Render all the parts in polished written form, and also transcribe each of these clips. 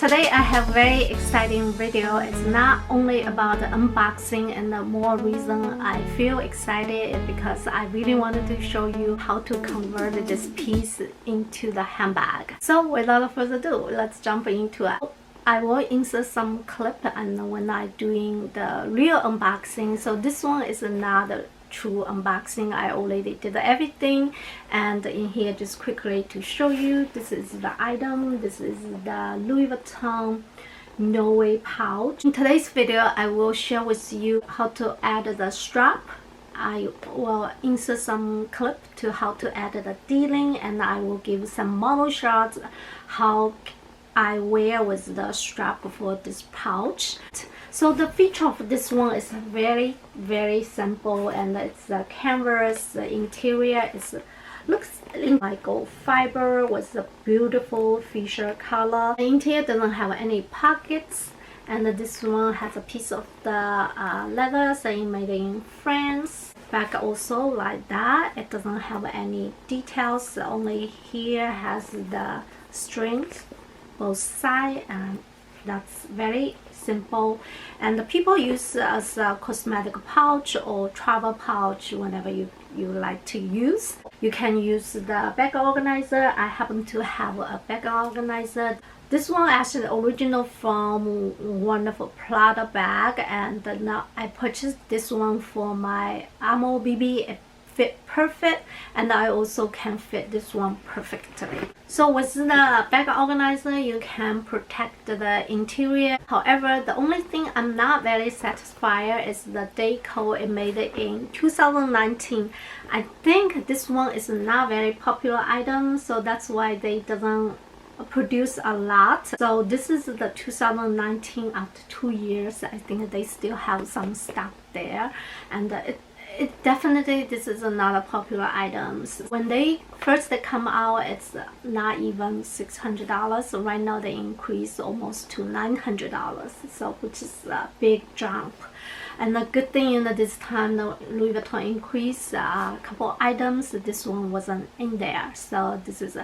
Today I have a very exciting video. It's not only about the unboxing, and the more reason I feel excited is because I really wanted to show you how to convert this piece into the handbag. So without further ado, let's jump into it. I will insert some clip and when I'm doing the real unboxing. So this one is not a true unboxing. I already did everything, and in here just quickly to show you, this is the item. This is the Louis Vuitton Norway pouch. In today's video I will share with you how to add the strap. I will insert some clip to how to add the D-ring, and I will give some model shots how I wear with the strap for this pouch. So the feature of this one is very simple, and it's a canvas. The interior is looks like gold fiber with a beautiful fisher color. The interior doesn't have any pockets, and this one has a piece of the leather saying made in France. Back also like that. It doesn't have any details, only here has the strings both sides, and that's very simple. And the people use as a cosmetic pouch or travel pouch, whenever you like to use. You can use the bag organizer. I happen to have a bag organizer. This one actually original from one of a Prada bag, and now I purchased this one for my Amo BB. It fit perfect, and I also can fit this one perfectly. So with the bag organizer, you can protect the interior. However, the only thing I'm not very satisfied is the date code. It made it in 2019. I think this one is not very popular item, so that's why they doesn't produce a lot. So this is the 2019. After 2 years, I think they still have some stock there, and it definitely, this is not a popular items. When they first come out, it's not even $600. Right now they increase almost to $900, so which is a big jump. And the good thing in this time, the Louis Vuitton increased a couple items. This one wasn't in there, so this is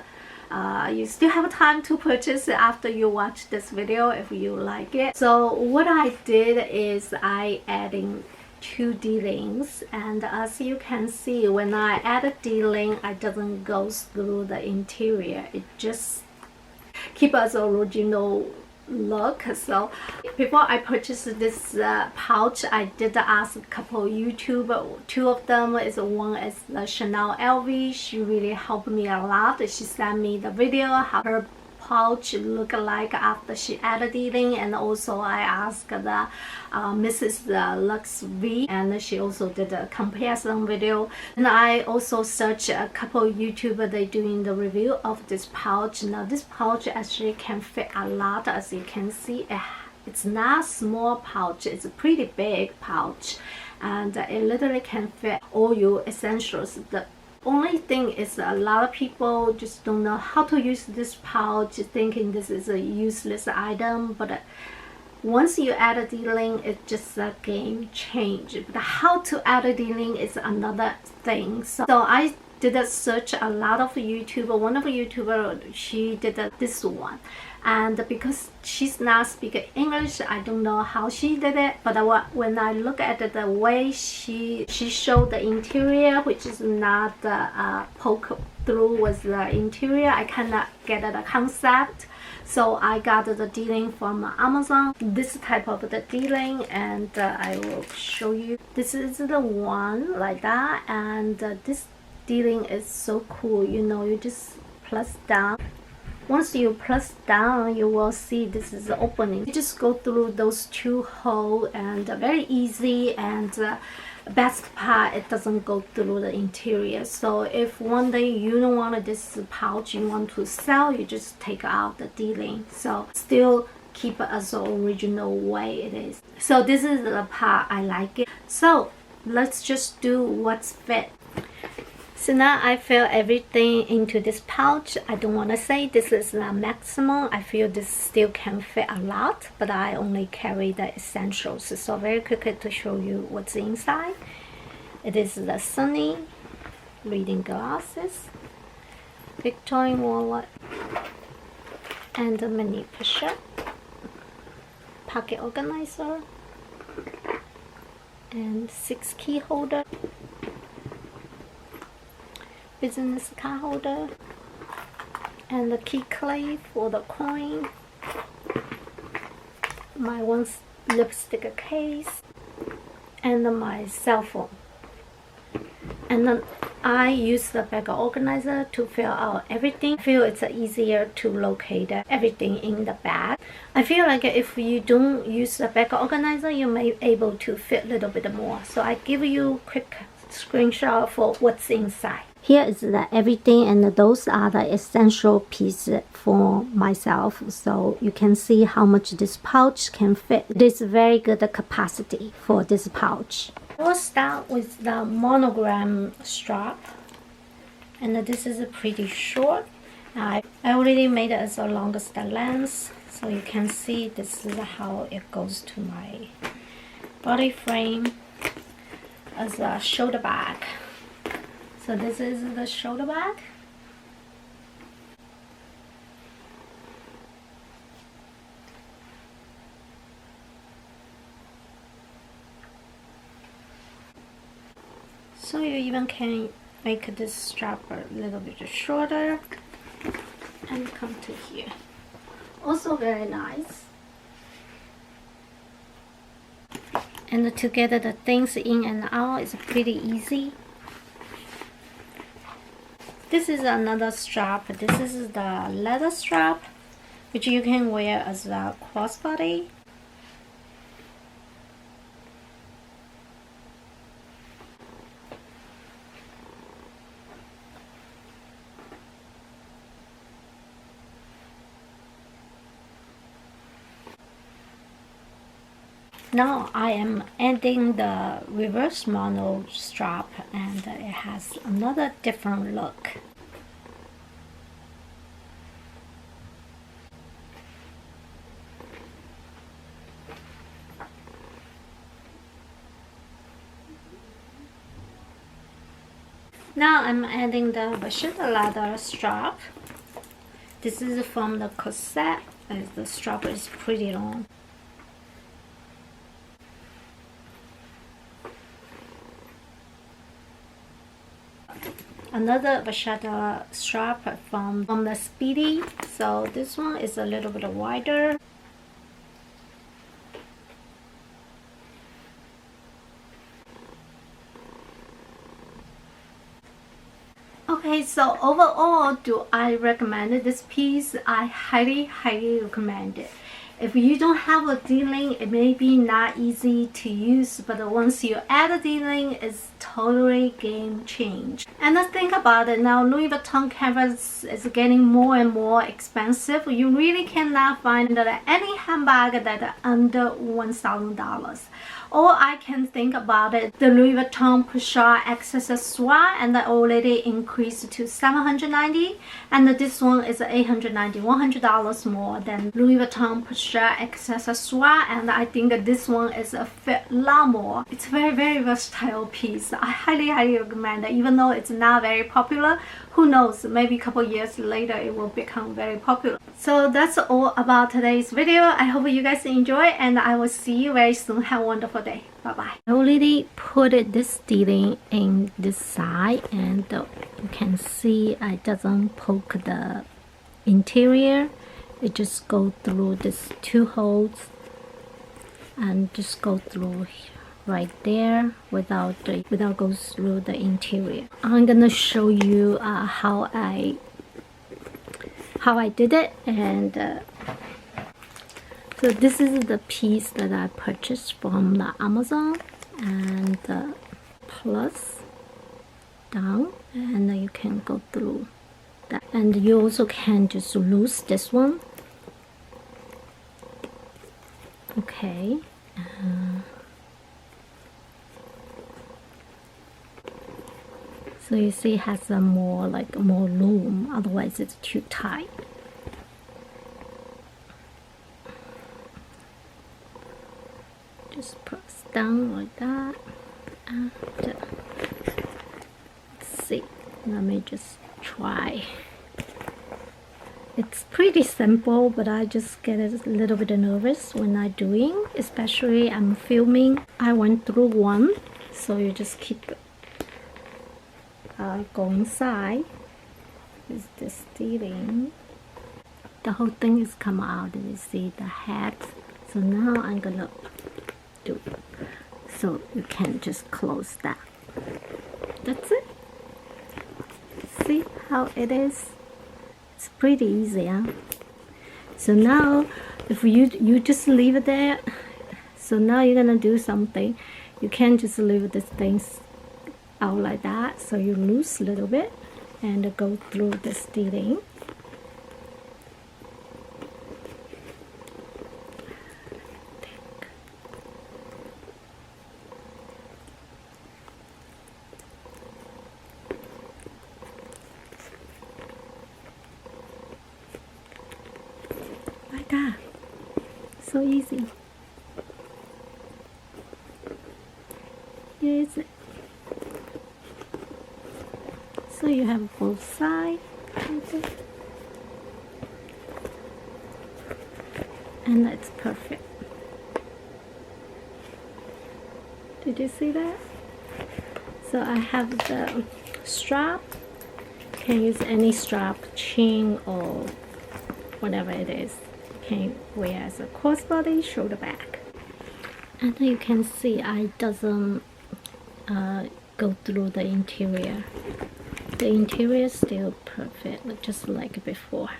you still have time to purchase it after you watch this video if you like it. So what I did is I adding 2 D-rings, and as you can see, when I add a D-ring, it doesn't go through the interior. It just keep us original look. So before I purchased this pouch, I did ask a couple YouTubers. 2 of them is one is the Chanel LV. She really helped me a lot. She sent me the video how her pouch look like after she added D-ring, and also I asked the Mrs. Lux V, and she also did a comparison video. And I also searched a couple YouTubers, they doing the review of this pouch. Now this pouch actually can fit a lot. As you can see, it's not a small pouch, it's a pretty big pouch, and it literally can fit all your essentials. The only thing is a lot of people just don't know how to use this pouch, thinking this is a useless item, but once you add a D-ring, it's just a game change. But how to add a D-ring is another thing. So I did a search a lot of YouTuber. One of the YouTuber, she did this one, and because she's not speaking English, I don't know how she did it, but when I look at the way she showed the interior, which is not poke through with the interior, I cannot get the concept. So I got the D-ring from Amazon, this type of the D-ring, and I will show you. This is the one like that, and this D-ring is so cool. You know, you just press down. Once you press down, you will see this is the opening. You just go through those 2 holes, and very easy, and best part, it doesn't go through the interior. So if one day you don't want this pouch, you want to sell, you just take out the D-ring. So still keep it as the original way it is. So this is the part I like it. So let's just do what's fit. So now I fill everything into this pouch. I don't want to say this is the maximum. I feel this still can fit a lot, but I only carry the essentials. So very quickly to show you what's inside. It is the Sunny reading glasses, Victorian wallet, and a mini pusher, pocket organizer, and 6 key holder, business card holder, and the key clay for the coin, my one lipstick case, and my cell phone. And then I use the bag organizer to fill out everything. I feel it's easier to locate everything in the bag. I feel like if you don't use the bag organizer, you may be able to fit a little bit more. So I give you a quick screenshot for what's inside. Here is the everything, and those are the essential pieces for myself. So you can see how much this pouch can fit. It is very good capacity for this pouch. We'll start with the monogram strap, and this is pretty short. I already made it as long as the length, so you can see this is how it goes to my body frame as a shoulder bag. So this is the shoulder bag. So you even can make this strap a little bit shorter and come to here. Also very nice. And to get the things in and out is pretty easy. This is another strap. This is the leather strap, which you can wear as a crossbody. Now I am adding the reverse mono strap, and it has another different look. Now I'm adding the Vachetta leather strap. This is from the corset, as the strap is pretty long. Another Vachetta strap from the Speedy. So this one is a little bit wider. Okay, so overall, do I recommend this piece? I highly recommend it. If you don't have a D-ring, it may be not easy to use, but once you add a D-ring, it's totally game change. And think about it now, Louis Vuitton canvas is getting more and more expensive. You really cannot find any handbag that under $1,000. Or I can think about it, the Louis Vuitton Pochard Accessoire, and that already increased to $790, and this one is $890, $100 more than Louis Vuitton Pochard Accessoire, and I think this one is a fit lot more. It's a very versatile piece. I highly recommend it, even though it's not very popular. Who knows, maybe a couple years later it will become very popular. So that's all about today's video. I hope you guys enjoy, and I will see you very soon. Have a wonderful day. Bye bye. I already put this D-ring in this side, and you can see it doesn't poke the interior. It just go through these 2 holes and just go through here, right there, without go through the interior. I'm gonna show you how I did it. And so this is the piece that I purchased from the Amazon, and plus down, and you can go through that, and you also can just lose this one. Okay. So you see it has a more room, otherwise it's too tight. Just press down like that, and let's see, let me just try. It's pretty simple, but I just get a little bit nervous when I'm doing, especially I'm filming. I went through one, so you just keep going side with the stealing. The whole thing is come out, and you see the head. So now I'm gonna do it. So you can just close that. That's it. See how it is? It's pretty easy, huh? So now, if you just leave it there, so now you're gonna do something. You can't just leave this thing out like that. So you loose a little bit and go through the stealing. Like that. So easy. Here is it. So you have both sides. And that's perfect. Did you see that? So I have the strap. You can use any strap, chain or whatever it is. You can wear as a crossbody, shoulder bag. And you can see I doesn't go through the interior. The interior is still perfect, just like before.